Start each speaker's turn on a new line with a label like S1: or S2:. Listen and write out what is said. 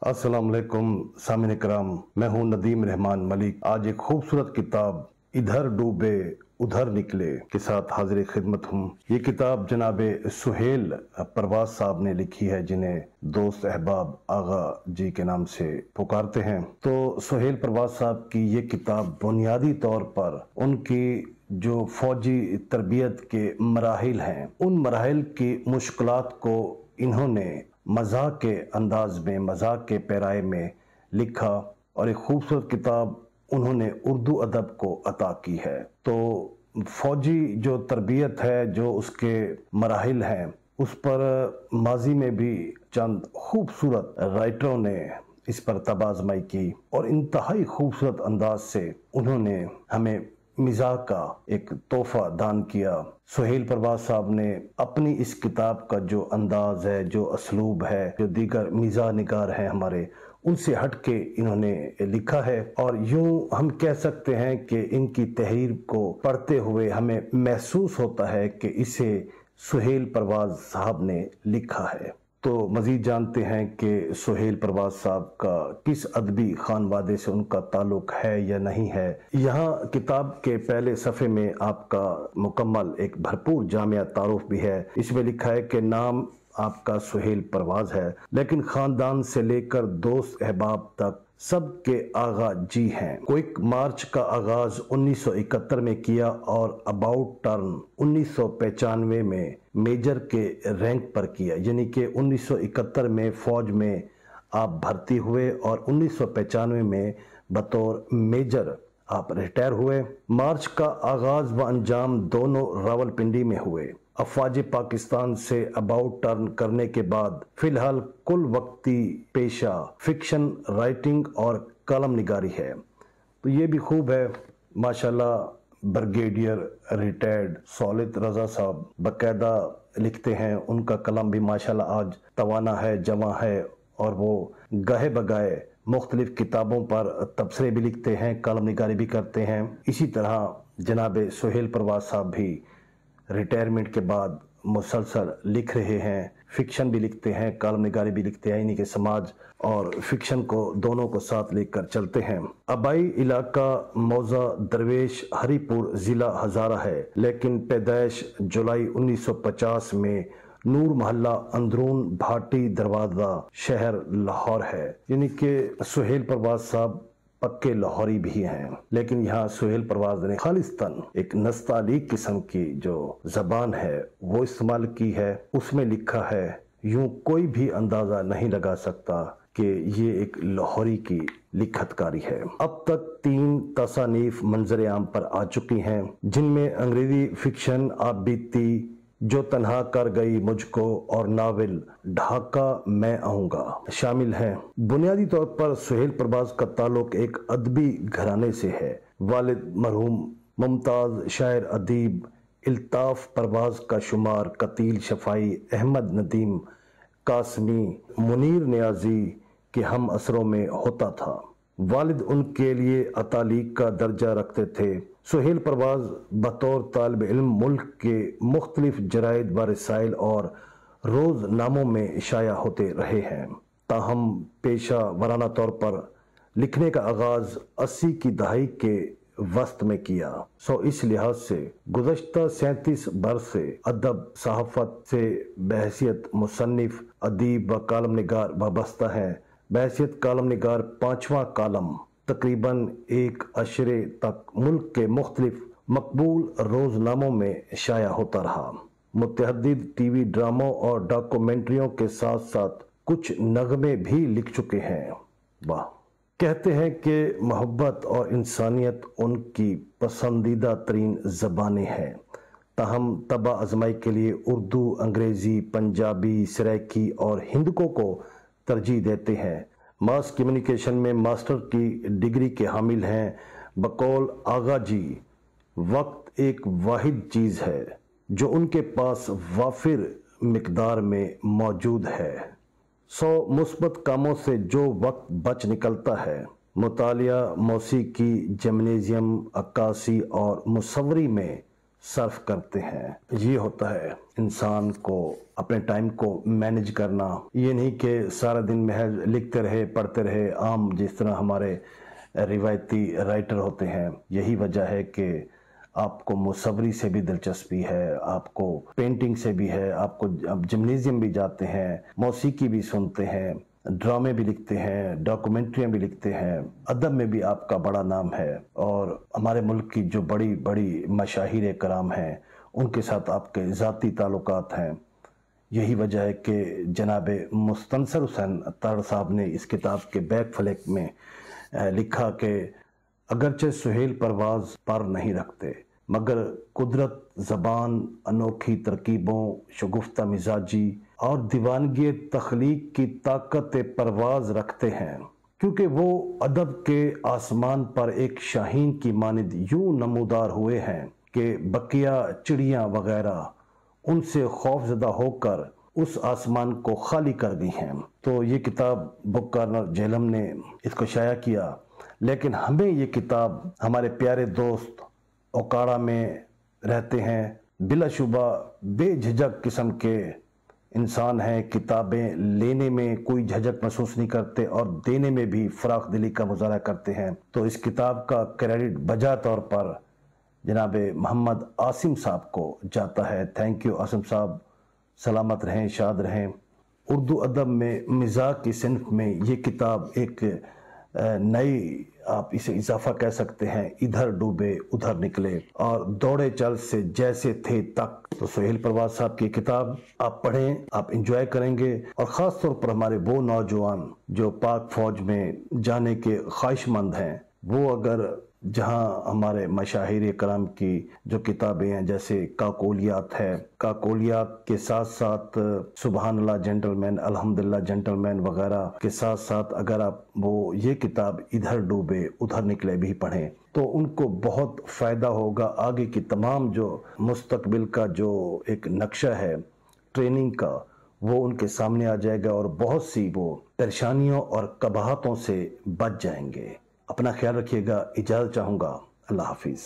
S1: अस्सलाम वालेकुम सामिन इकराम, मैं हूं नदीम रहमान मलिक। आज एक खूबसूरत किताब इधर डूबे उधर निकले के साथ हाजिर खिदमत हूं। ये किताब जनाब सुहेल परवाज साहब ने लिखी है, जिन्हें दोस्त अहबाब आगा जी के नाम से पुकारते हैं। तो सुहेल परवाज साहब की ये किताब बुनियादी तौर पर उनकी जो फौजी तरबियत के मराहिल हैं, उन मराहिल की मुश्किलात को इन्होंने मजाक के अंदाज में, मजाक के पैराए में लिखा और एक खूबसूरत किताब उन्होंने उर्दू अदब को अता की है। तो फौजी जो तरबियत है, जो उसके मराहिल हैं, उस पर माजी में भी चंद खूबसूरत राइटरों ने इस पर तबाज़माई की और इंतहाई खूबसूरत अंदाज से उन्होंने हमें मिजाज का एक तोहफा दान किया। सुहेल परवाज साहब ने अपनी इस किताब का जो अंदाज है, जो असलूब है, जो दीगर मिजाज निगार हैं हमारे, उनसे हटके इन्होंने लिखा है। और यूं हम कह सकते हैं कि इनकी तहरीर को पढ़ते हुए हमें महसूस होता है कि इसे सुहेल परवाज साहब ने लिखा है। तो मजीद जानते हैं कि सुहेल परवाज साहब का किस अदबी खानवादे से उनका ताल्लुक है या नहीं है। यहाँ किताब के पहले सफ़े में आपका मुकम्मल एक भरपूर जामिया तारुफ भी है। इसमें लिखा है कि नाम आपका सुहेल परवाज है, लेकिन खानदान से लेकर दोस्त अहबाब तक सबके आगा जी हैं। क्विक मार्च का आगाज 1971 में किया और अबाउट टर्न 1995 में मेजर के रैंक पर किया, यानी कि 1971 में फौज में आप भर्ती हुए और 1995 में बतौर मेजर आप रिटायर हुए। मार्च का आगाज व अंजाम दोनों रावलपिंडी में हुए। अफवाज पाकिस्तान से अबाउट टर्न करने के बाद फिलहाल कुल वक्ती पेशा फिक्शन राइटिंग और कलम निगारी है। तो ये भी खूब है माशाल्लाह। ब्रिगेडियर रिटायर्ड सौलित रजा साहब बाकायदा लिखते हैं, उनका कलम भी माशाल्लाह आज तवाना है, जवां है और वो गहे बगाए मुख्तलिफ किताबों पर तबसरे भी लिखते हैं, कलम निगारी भी करते हैं। इसी तरह जनाब सुहेल परवाज साहब भी रिटायरमेंट के बाद मुसलसल लिख रहे हैं, फिक्शन भी लिखते हैं, कलम निगारी भी लिखते हैं। इन्हीं के समाज और फिक्शन को दोनों को साथ लेकर चलते हैं। आबाई इलाका मौजा दरवेश हरीपुर ज़िला हज़ारा है, लेकिन पैदाइश जुलाई 1950 में नूर मोहल्ला अंदरून भाटी दरवाजा शहर लाहौर है। यानी कि सुहेल परवाज साहब पक्के लाहौरी भी हैं, लेकिन यहाँ सुहेल परवाज ने खालिस्तान एक नस्तालीक किस्म की जो जबान है वो इस्तेमाल की है। उसमें लिखा है, यूं कोई भी अंदाजा नहीं लगा सकता कि ये एक लाहौरी की लिखतकारी है। अब तक 3 तसानीफ मंजर आम पर आ चुकी हैं, जिनमें अंग्रेजी फिक्शन आप बीती, जो तन्हा कर गई मुझको और नावल ढाका मैं आऊंगा शामिल हैं। बुनियादी तौर पर सुहेल परवाज का ताल्लुक एक अदबी घराने से है। वालिद मरहूम मुमताज शायर अदीब इल्ताफ परवाज का शुमार कतील शफाई अहमद नदीम कासमी मुनीर नियाजी के हम असरों में होता था। वालिद उनके लिए अतालीक का दर्जा रखते थे। सुहेल परवाज बतौर तालिब इल्म मुल्क के मुख्तलिफ जराइद व रसाइल और रोज़नामों में शाया होते रहे हैं। ताहम पेशा वराना तौर पर लिखने का आगाज़ 80 की दहाई के वस्त में किया। इस लिहाज से गुज़श्ता 37 बरस से अदब सहाफ़त से बहैसियत मुसन्निफ अदीब व कालम निगार वाबस्ता हैं। बहैसियत कालम निगार 5वां कालम तकरीबन 1 अशरे तक मुल्क के मुख्तलिफ मकबूल रोज़नामों में शाया होता रहा। मुतअद्दिद टीवी ड्रामों और डॉक्यूमेंट्रियों के साथ साथ कुछ नगमे भी लिख चुके हैं। वाह। कहते हैं कि मोहब्बत और इंसानियत उनकी पसंदीदा तरीन ज़बानें हैं। ताहम तबा आजमाई के लिए उर्दू, अंग्रेज़ी, पंजाबी, सराइकी और हिंदको को तरजीह देते हैं। मास कम्युनिकेशन में मास्टर की डिग्री के हामिल हैं। बकौल आगा जी, वक्त एक वाहिद चीज़ है जो उनके पास वाफिर मिकदार में मौजूद है। 100 मुस्बत कामों से जो वक्त बच निकलता है, मुतालिया, मौसीकी, जिम्नेजियम, अक्कासी और मुसव्वरी में صرف کرتے ہیں۔ یہ ہوتا ہے انسان کو اپنے ٹائم کو مینج کرنا، یہ نہیں کہ سارا دن محض لکھتے رہے پڑھتے رہے، عام جس طرح ہمارے روایتی رائٹر ہوتے ہیں۔ یہی وجہ ہے کہ آپ کو مصوری سے بھی دلچسپی ہے، آپ کو پینٹنگ سے بھی ہے، آپ کو جمنیزیم بھی جاتے ہیں، موسیقی بھی سنتے ہیں، ڈرامے بھی لکھتے ہیں، ڈاکومنٹریاں بھی لکھتے ہیں، ادب میں بھی آپ کا بڑا نام ہے، اور ہمارے ملک کی جو بڑی بڑی مشاہیر کرام ہیں ان کے ساتھ آپ کے ذاتی تعلقات ہیں۔ یہی وجہ ہے کہ جناب مستنصر حسین تارڑ صاحب نے اس کتاب کے بیک فلک میں لکھا کہ اگرچہ سہیل پرواز پر نہیں رکھتے، مگر قدرت زبان انوکھی ترکیبوں، شگفتہ مزاجی اور دیوانگی تخلیق کی طاقت پرواز رکھتے ہیں، کیونکہ وہ ادب کے آسمان پر ایک شاہین کی مانند یوں نمودار ہوئے ہیں کہ بقیہ چڑیاں وغیرہ ان سے خوف زدہ ہو کر اس آسمان کو خالی کر گئی ہیں۔ تو یہ کتاب بک کارنر جہلم نے اس کو شائع کیا، لیکن ہمیں یہ کتاب ہمارے پیارے دوست اوکاڑا میں رہتے ہیں، بلا شبہ بے جھجک قسم کے انسان ہیں، کتابیں لینے میں کوئی جھجک محسوس نہیں کرتے اور دینے میں بھی فراخ دلی کا مظاہرہ کرتے ہیں۔ تو اس کتاب کا کریڈٹ بجا طور پر جناب محمد عاصم صاحب کو جاتا ہے۔ تھینک یو عاصم صاحب، سلامت رہیں، شاد رہیں۔ اردو ادب میں مزاح کی صنف میں یہ کتاب ایک نئی آپ اسے اضافہ کہہ سکتے ہیں، ادھر ڈوبے ادھر نکلے اور دوڑے چل سے جیسے تھے تک۔ تو سہیل پرواز صاحب کی کتاب آپ پڑھیں، آپ انجوائے کریں گے، اور خاص طور پر ہمارے وہ نوجوان جو پاک فوج میں جانے کے خواہش مند ہیں، وہ اگر جہاں ہمارے مشاہیر کرام کی جو کتابیں ہیں جیسے کاکولیات ہے، کاکولیات کے ساتھ ساتھ سبحان اللہ جنٹل مین، الحمدللہ جنٹل مین وغیرہ کے ساتھ ساتھ اگر آپ وہ یہ کتاب ادھر ڈوبے ادھر نکلے بھی پڑھیں تو ان کو بہت فائدہ ہوگا۔ آگے کی تمام جو مستقبل کا جو ایک نقشہ ہے ٹریننگ کا، وہ ان کے سامنے آ جائے گا اور بہت سی وہ پریشانیوں اور قباحتوں سے بچ جائیں گے۔ اپنا خیال رکھیے گا، اجازت چاہوں گا، اللہ حافظ۔